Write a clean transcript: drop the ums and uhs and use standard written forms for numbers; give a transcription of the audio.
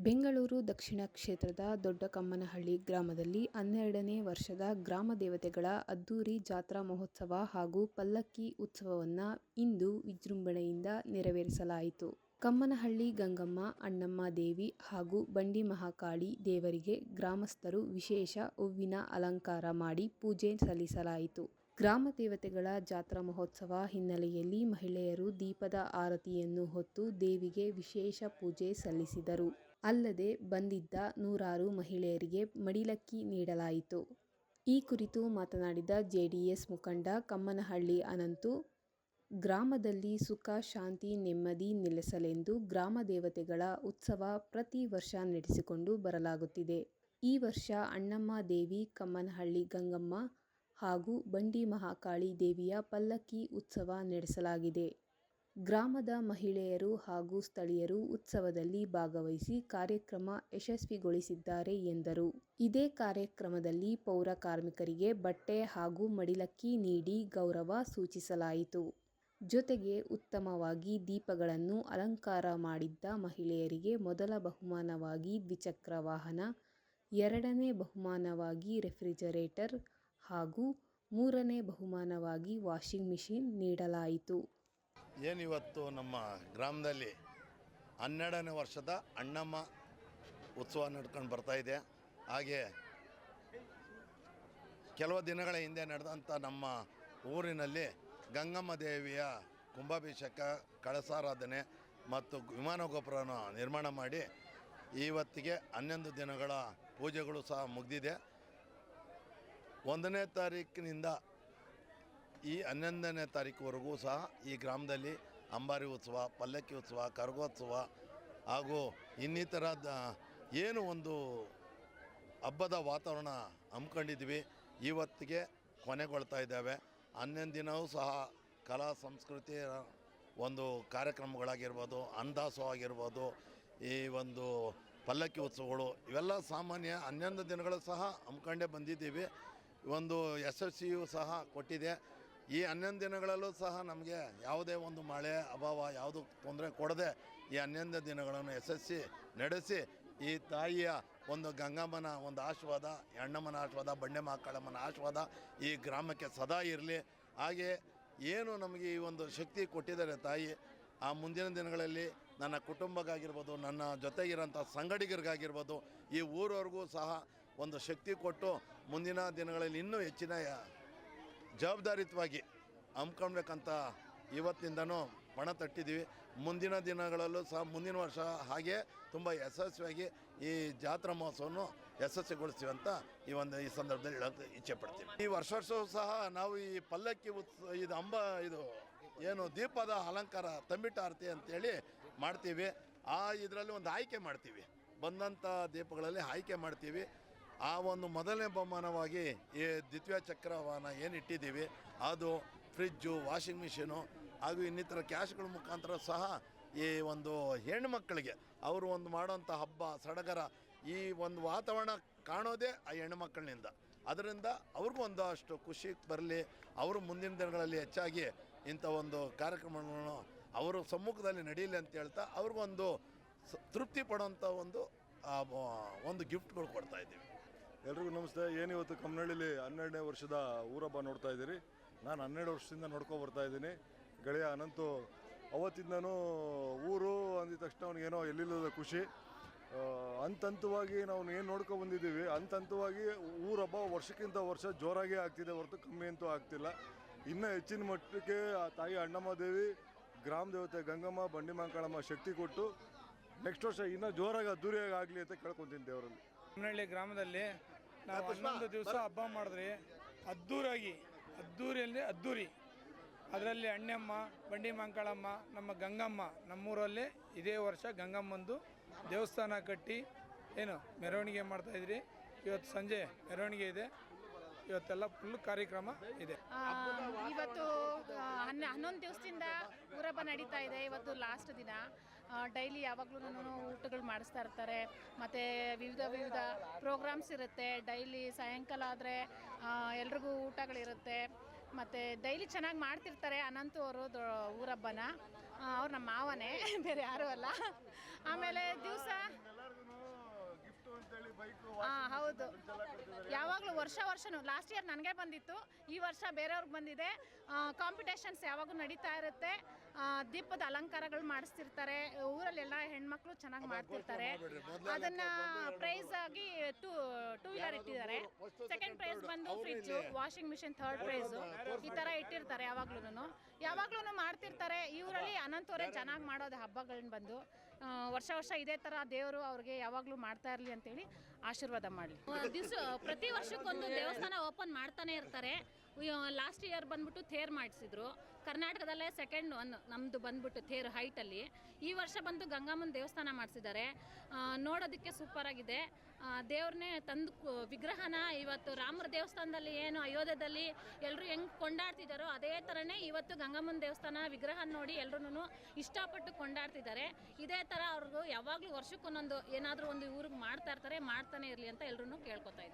ಬೆಂಗಳೂರು ದಕ್ಷಿಣ ಕ್ಷೇತ್ರದ ದೊಡ್ಡಕಮ್ಮನಹಳ್ಳಿ ಗ್ರಾಮದಲ್ಲಿ 12ನೇ ವರ್ಷದ ಗ್ರಾಮ ದೇವತೆಗಳ ಅದ್ದೂರಿ ಜಾತ್ರಾ ಮಹೋತ್ಸವ ಹಾಗೂ ಪಲ್ಲಕ್ಕಿ ಉತ್ಸವವನ್ನು ಇಂದು ವಿಜೃಂಭಣೆಯಿಂದ ನೆರವೇರಿಸಲಾಯಿತು. ಕಮ್ಮನಹಳ್ಳಿ ಗಂಗಮ್ಮ, ಅಣ್ಣಮ್ಮ ದೇವಿ ಹಾಗೂ ಬಂಡಿ ಮಹಾಕಾಳಿ ದೇವರಿಗೆ ಗ್ರಾಮಸ್ಥರು ವಿಶೇಷ ಹೂವಿನ ಅಲಂಕಾರ ಮಾಡಿ ಪೂಜೆ ಸಲ್ಲಿಸಲಾಯಿತು. ಗ್ರಾಮ ದೇವತೆಗಳ ಜಾತ್ರಾ ಮಹೋತ್ಸವ ಹಿನ್ನೆಲೆಯಲ್ಲಿ ಮಹಿಳೆಯರು ದೀಪದ ಆರತಿಯನ್ನು ಹೊತ್ತು ದೇವಿಗೆ ವಿಶೇಷ ಪೂಜೆ ಸಲ್ಲಿಸಿದರು. ಅಲ್ಲದೆ ಬಂದಿದ್ದ ನೂರಾರು ಮಹಿಳೆಯರಿಗೆ ಮಡಿಲಕ್ಕಿ ನೀಡಲಾಯಿತು. ಈ ಕುರಿತು ಮಾತನಾಡಿದ ಜೆಡಿಎಸ್ ಮುಖಂಡ ಕಮ್ಮನಹಳ್ಳಿ ಅನಂತು, ಗ್ರಾಮದಲ್ಲಿ ಸುಖ, ಶಾಂತಿ, ನೆಮ್ಮದಿ ನೆಲೆಸಲೆಂದು ಗ್ರಾಮ ದೇವತೆಗಳ ಉತ್ಸವ ಪ್ರತಿ ವರ್ಷ ನಡೆಸಿಕೊಂಡು ಬರಲಾಗುತ್ತಿದೆ. ಈ ವರ್ಷ ಅಣ್ಣಮ್ಮ ದೇವಿ, ಕಮ್ಮನಹಳ್ಳಿ ಗಂಗಮ್ಮ ಹಾಗೂ ಬಂಡಿ ಮಹಾಕಾಳಿ ದೇವಿಯ ಪಲ್ಲಕ್ಕಿ ಉತ್ಸವ ನಡೆಸಲಾಗಿದೆ. ಗ್ರಾಮದ ಮಹಿಳೆಯರು ಹಾಗೂ ಸ್ಥಳೀಯರು ಉತ್ಸವದಲ್ಲಿ ಭಾಗವಹಿಸಿ ಕಾರ್ಯಕ್ರಮ ಯಶಸ್ವಿಗೊಳಿಸಿದ್ದಾರೆ ಎಂದರು. ಇದೇ ಕಾರ್ಯಕ್ರಮದಲ್ಲಿ ಪೌರ ಕಾರ್ಮಿಕರಿಗೆ ಬಟ್ಟೆ ಹಾಗೂ ಮಡಿಲಕ್ಕಿ ನೀಡಿ ಗೌರವ ಸೂಚಿಸಲಾಯಿತು. ಜೊತೆಗೆ ಉತ್ತಮವಾಗಿ ದೀಪಗಳನ್ನು ಅಲಂಕಾರ ಮಾಡಿದ್ದ ಮಹಿಳೆಯರಿಗೆ ಮೊದಲ ಬಹುಮಾನವಾಗಿ ದ್ವಿಚಕ್ರ ವಾಹನ, ಎರಡನೇ ಬಹುಮಾನವಾಗಿ ರೆಫ್ರಿಜರೇಟರ್ ಹಾಗೂ ಮೂರನೇ ಬಹುಮಾನವಾಗಿ ವಾಷಿಂಗ್ ಮಿಷಿನ್ ನೀಡಲಾಯಿತು. ಏನಿವತ್ತು ನಮ್ಮ ಗ್ರಾಮದಲ್ಲಿ 12ನೇ ವರ್ಷದ ಅಣ್ಣಮ್ಮ ಉತ್ಸವ ನಡ್ಕೊಂಡು ಬರ್ತಾಯಿದೆ. ಹಾಗೆ ಕೆಲವು ದಿನಗಳ ಹಿಂದೆ ನಡೆದಂಥ ನಮ್ಮ ಊರಿನಲ್ಲಿ ಗಂಗಮ್ಮ ದೇವಿಯ ಕುಂಭಾಭಿಷೇಕ, ಕಳಸಾರಾಧನೆ ಮತ್ತು ವಿಮಾನ ಗೋಪುರನ ನಿರ್ಮಾಣ ಮಾಡಿ ಇವತ್ತಿಗೆ 11 ದಿನಗಳ ಪೂಜೆಗಳು ಸಹ ಮುಗಿದಿದೆ. 1ನೇ ತಾರೀಕಿನಿಂದ ಈ 11ನೇ ತಾರೀಕುವರೆಗೂ ಸಹ ಈ ಗ್ರಾಮದಲ್ಲಿ ಅಂಬಾರಿ ಉತ್ಸವ, ಪಲ್ಲಕ್ಕಿ ಉತ್ಸವ, ಕರಗೋತ್ಸವ ಹಾಗೂ ಇನ್ನಿತರದ ಏನು ಒಂದು ಹಬ್ಬದ ವಾತಾವರಣ ಹಮ್ಮಿಕೊಂಡಿದ್ವಿ. ಇವತ್ತಿಗೆ ಕೊನೆಗೊಳ್ತಾ ಇದ್ದಾವೆ. 11 ದಿನವೂ ಸಹ ಕಲಾ ಸಂಸ್ಕೃತಿ ಒಂದು ಕಾರ್ಯಕ್ರಮಗಳಾಗಿರ್ಬೋದು, ಅನ್ನದಾಸೋಹ ಆಗಿರ್ಬೋದು, ಈ ಒಂದು ಪಲ್ಲಕ್ಕಿ ಉತ್ಸವಗಳು ಇವೆಲ್ಲ ಸಾಮಾನ್ಯ 11 ದಿನಗಳು ಸಹ ಹಮ್ಮಿಕೊಂಡೇ ಬಂದಿದ್ದೀವಿ. ಒಂದು ಯಶಸ್ವಿಯೂ ಸಹ ಕೊಟ್ಟಿದೆ. ಈ 11 ದಿನಗಳಲ್ಲೂ ಸಹ ನಮಗೆ ಯಾವುದೇ ಒಂದು ಮಳೆ ಅಭಾವ ಯಾವುದು ತೊಂದರೆ ಕೊಡದೆ ಈ 11 ದಿನಗಳನ್ನು ಯಶಸ್ವಿ ನಡೆಸಿ ಈ ತಾಯಿಯ ಒಂದು ಗಂಗಮ್ಮನ ಒಂದು ಆಶೀರ್ವಾದ, ಅಣ್ಣಮ್ಮನ ಆಶೀರ್ವಾದ, ಬಂಡೆ ಮಹಾಕಾಳಮ್ಮನ ಆಶೀರ್ವಾದ ಈ ಗ್ರಾಮಕ್ಕೆ ಸದಾ ಇರಲಿ. ಹಾಗೆ ಏನು ನಮಗೆ ಈ ಒಂದು ಶಕ್ತಿ ಕೊಟ್ಟಿದ್ದಾರೆ ತಾಯಿ, ಆ ಮುಂದಿನ ದಿನಗಳಲ್ಲಿ ನನ್ನ ಕುಟುಂಬಕ್ಕಾಗಿರ್ಬೋದು, ನನ್ನ ಜೊತೆಗಿರೋಂಥ ಸಂಗಡಿಗರಿಗಾಗಿರ್ಬೋದು, ಈ ಊರವರೆಗೂ ಸಹ ಒಂದು ಶಕ್ತಿ ಕೊಟ್ಟು ಮುಂದಿನ ದಿನಗಳಲ್ಲಿ ಇನ್ನೂ ಹೆಚ್ಚಿನ ಜವಾಬ್ದಾರಿಯುತವಾಗಿ ಹಮ್ಮಿಕೊಳ್ಬೇಕಂತ ಇವತ್ತಿಂದನೂ ಪಣ ತಟ್ಟಿದ್ದೀವಿ. ಮುಂದಿನ ದಿನಗಳಲ್ಲೂ ಸಹ ಮುಂದಿನ ವರ್ಷ ಹಾಗೆ ತುಂಬ ಯಶಸ್ವಿಯಾಗಿ ಈ ಜಾತ್ರಾ ಮಹೋತ್ಸವವನ್ನು ಯಶಸ್ವಿಗೊಳಿಸ್ತೀವಿ ಅಂತ ಈ ಸಂದರ್ಭದಲ್ಲಿ ಹೇಳೋಕ್ಕೆ ಇಚ್ಛೆ ಪಡ್ತೀವಿ. ಈ ವರ್ಷವೂ ಸಹ ನಾವು ಈ ಪಲ್ಲಕ್ಕಿ ಇದು ಏನು ದೀಪದ ಅಲಂಕಾರ, ತಂಬಿಟ್ಟು ಆರತಿ ಅಂತೇಳಿ ಮಾಡ್ತೀವಿ. ಇದರಲ್ಲಿ ಒಂದು ಆಯ್ಕೆ ಮಾಡ್ತೀವಿ, ಬಂದಂಥ ದೀಪಗಳಲ್ಲಿ ಆಯ್ಕೆ ಮಾಡ್ತೀವಿ. ಆ ಒಂದು ಮೊದಲನೇ ಬಹುಮಾನವಾಗಿ ಈ ದ್ವಿತೀಯ ಚಕ್ರ ವಾಹನ ಏನು ಇಟ್ಟಿದ್ದೀವಿ, ಅದು ಫ್ರಿಜ್ಜು, ವಾಷಿಂಗ್ ಮಿಷಿನು ಹಾಗೂ ಇನ್ನಿತರ ಕ್ಯಾಶ್ಗಳ ಮುಖಾಂತರ ಸಹ ಈ ಒಂದು ಹೆಣ್ಣುಮಕ್ಕಳಿಗೆ ಅವರು ಒಂದು ಮಾಡೋಂಥ ಹಬ್ಬ ಸಡಗರ, ಈ ಒಂದು ವಾತಾವರಣ ಕಾಣೋದೇ ಆ ಹೆಣ್ಣುಮಕ್ಕಳಿನಿಂದ. ಅದರಿಂದ ಅವ್ರಿಗೂ ಒಂದಷ್ಟು ಖುಷಿ ಬರಲಿ, ಅವರು ಮುಂದಿನ ದಿನಗಳಲ್ಲಿ ಹೆಚ್ಚಾಗಿ ಇಂಥ ಒಂದು ಕಾರ್ಯಕ್ರಮಗಳನ್ನು ಅವರ ಸಮ್ಮುಖದಲ್ಲಿ ನಡೀಲಿ ಅಂತ ಹೇಳ್ತಾ ಅವ್ರಿಗೊಂದು ತೃಪ್ತಿ ಪಡೋಂಥ ಒಂದು ಗಿಫ್ಟ್ಗಳು ಕೊಡ್ತಾಯಿದ್ದೀವಿ. ಎಲ್ರಿಗೂ ನಮಸ್ತೆ. ಏನಿವತ್ತು ಕಮ್ಮನಹಳ್ಳಿಲಿ 12ನೇ ವರ್ಷದ ಊರಬ್ಬ ನೋಡ್ತಾ ಇದ್ದೀರಿ. ನಾನು 12 ವರ್ಷದಿಂದ ನೋಡ್ಕೊಂಡು ಬರ್ತಾಯಿದ್ದೀನಿ. ಗೆಳೆಯ ಅನಂತು ಅವತ್ತಿಂದನೂ ಊರು ಅಂದಿದ ತಕ್ಷಣ ಅವ್ನಿಗೇನೋ ಎಲ್ಲಿಲ್ಲದ ಖುಷಿ. ಹಂತವಾಗಿ ನಾವು ಏನು ನೋಡ್ಕೊಂಡು ಬಂದಿದ್ದೀವಿ, ಹಂತವಾಗಿ ಊರಬ್ಬ ವರ್ಷಕ್ಕಿಂತ ವರ್ಷ ಜೋರಾಗೇ ಆಗ್ತಿದೆ ಹೊರತು ಕಮ್ಮಿ ಅಂತೂ ಆಗ್ತಿಲ್ಲ. ಇನ್ನೂ ಹೆಚ್ಚಿನ ಮಟ್ಟಕ್ಕೆ ಆ ತಾಯಿ ಅಣ್ಣಮ್ಮ ದೇವಿ, ಗ್ರಾಮ ದೇವತೆ ಗಂಗಮ್ಮ, ಬಂಡಿ ಮಹಾಕಾಳಮ್ಮ ಶಕ್ತಿ ಕೊಟ್ಟು ನೆಕ್ಸ್ಟ್ ವರ್ಷ ಇನ್ನೂ ಜೋರಾಗಿ ಅದ್ದೂರಿಯಾಗಿ ಆಗಲಿ ಅಂತ ಕೇಳ್ಕೊತೀನಿ ದೇವರಲ್ಲಿ. ಕಮ್ಮನಹಳ್ಳಿ ಗ್ರಾಮದಲ್ಲಿ ನಾವು 11 ದಿವಸ ಹಬ್ಬ ಮಾಡಿದ್ರಿ. ಅದ್ದೂರಿ. ಅದರಲ್ಲಿ ಅಣ್ಣಮ್ಮ, ಬಂಡಿ ಮಹಾಕಾಳಮ್ಮ, ನಮ್ಮ ಗಂಗಮ್ಮ, ನಮ್ಮೂರಲ್ಲಿ ಇದೇ ವರ್ಷ ಗಂಗಮ್ಮಂದು ದೇವಸ್ಥಾನ ಕಟ್ಟಿ ಮೆರವಣಿಗೆ ಮಾಡ್ತಾಯಿದ್ರಿ. ಇವತ್ತು ಸಂಜೆ ಮೆರವಣಿಗೆ ಇದೆ. ಇವತ್ತೆಲ್ಲ ಫುಲ್ ಕಾರ್ಯಕ್ರಮ ಇದೆ. ಇವತ್ತು 11 ದಿವಸದಿಂದ ಊರಬ್ಬ ನಡೀತಾ ಇದೆ. ಇವತ್ತು ಲಾಸ್ಟ್ ದಿನ. ಡೈಲಿ ಯಾವಾಗಲೂ ಊಟಗಳು ಮಾಡಿಸ್ತಾ ಇರ್ತಾರೆ. ಮತ್ತು ವಿವಿಧ ಪ್ರೋಗ್ರಾಮ್ಸ್ ಇರುತ್ತೆ. ಡೈಲಿ ಸಾಯಂಕಾಲ ಆದರೆ ಎಲ್ರಿಗೂ ಊಟಗಳಿರುತ್ತೆ. ಮತ್ತು ಡೈಲಿ ಚೆನ್ನಾಗಿ ಮಾಡ್ತಿರ್ತಾರೆ ಅನಂತು ಅವರು ಊರಬ್ಬನ. ಅವ್ರು ನಮ್ಮ ಮಾವನೇ, ಬೇರೆ ಯಾರೂ ಅಲ್ಲ. ಆಮೇಲೆ ದಿವಸ ಹೌದು, ಯಾವಾಗಲೂ ವರ್ಷನೂ ಲಾಸ್ಟ್ ಇಯರ್ ನನಗೆ ಬಂದಿತ್ತು, ಈ ವರ್ಷ ಬೇರೆಯವ್ರಿಗೆ ಬಂದಿದೆ. ಕಾಂಪಿಟೇಷನ್ಸ್ ಯಾವಾಗೂ ನಡೀತಾ ಇರುತ್ತೆ. ದೀಪದ ಅಲಂಕಾರಗಳು ಮಾಡಿಸ್ತಿರ್ತಾರೆ, ಊರಲ್ಲೆಲ್ಲ ಹೆಣ್ಮಕ್ಳು ಚೆನ್ನಾಗಿ ಮಾಡ್ತಿರ್ತಾರೆ. ಅದನ್ನು ಪ್ರೈಸ್ ಆಗಿ ಟೂ ವೀಲರ್ ಇಟ್ಟಿದ್ದಾರೆ. ಸೆಕೆಂಡ್ ಪ್ರೈಸ್ ಬಂದು fridge, washing machine third price, ಈ ಥರ ಇಟ್ಟಿರ್ತಾರೆ. ಯಾವಾಗ್ಲೂ ಮಾಡ್ತಿರ್ತಾರೆ. ಈ ಊರಲ್ಲಿ ಅನಂತವರೇ ಚೆನ್ನಾಗಿ ಮಾಡೋದು ಹಬ್ಬಗಳನ್ನ ಬಂದು ವರ್ಷ ಇದೇ ಥರ ದೇವರು ಅವ್ರಿಗೆ ಯಾವಾಗಲೂ ಮಾಡ್ತಾ ಇರಲಿ ಅಂತೇಳಿ ಆಶೀರ್ವಾದ ಮಾಡಲಿ. ಪ್ರತಿ ವರ್ಷಕ್ಕೊಂದು ದೇವಸ್ಥಾನ ಓಪನ್ ಮಾಡ್ತಾನೆ ಇರ್ತಾರೆ. ಲಾಸ್ಟ್ ಇಯರ್ ಬಂದ್ಬಿಟ್ಟು ತೇರು ಮಾಡಿಸಿದ್ರು, ಕರ್ನಾಟಕದಲ್ಲೇ ಸೆಕೆಂಡ್ ಒನ್ ನಮ್ಮದು ಬಂದ್ಬಿಟ್ಟು ತೇರು ಹೈಟಲ್ಲಿ. ಈ ವರ್ಷ ಬಂದು ಗಂಗಮ್ಮನ ದೇವಸ್ಥಾನ ಮಾಡಿಸಿದ್ದಾರೆ. ನೋಡೋದಕ್ಕೆ ಸೂಪರಾಗಿದೆ. ದೇವ್ರನ್ನೇ ತಂದು ವಿಗ್ರಹನ ಇವತ್ತು ರಾಮರ ದೇವಸ್ಥಾನದಲ್ಲಿ ಏನು ಅಯೋಧ್ಯದಲ್ಲಿ ಎಲ್ಲರೂ ಹೆಂಗೆ ಕೊಂಡಾಡ್ತಿದ್ದಾರೋ ಅದೇ ಥರನೇ ಇವತ್ತು ಗಂಗಮ್ಮನ ದೇವಸ್ಥಾನ ವಿಗ್ರಹ ನೋಡಿ ಎಲ್ಲರೂ ಇಷ್ಟಪಟ್ಟು ಕೊಂಡಾಡ್ತಿದ್ದಾರೆ. ಇದೇ ಥರ ಅವ್ರಿಗೂ ಯಾವಾಗಲೂ ವರ್ಷಕ್ಕೊಂದೊಂದು ಏನಾದರೂ ಒಂದು ಊರಿಗೆ ಮಾಡ್ತಾ ಇರ್ತಾರೆ, ಮಾಡ್ತಾನೆ ಇರಲಿ ಅಂತ ಎಲ್ಲರೂ ಕೇಳ್ಕೊತಾ ಇದ್ದಾರೆ.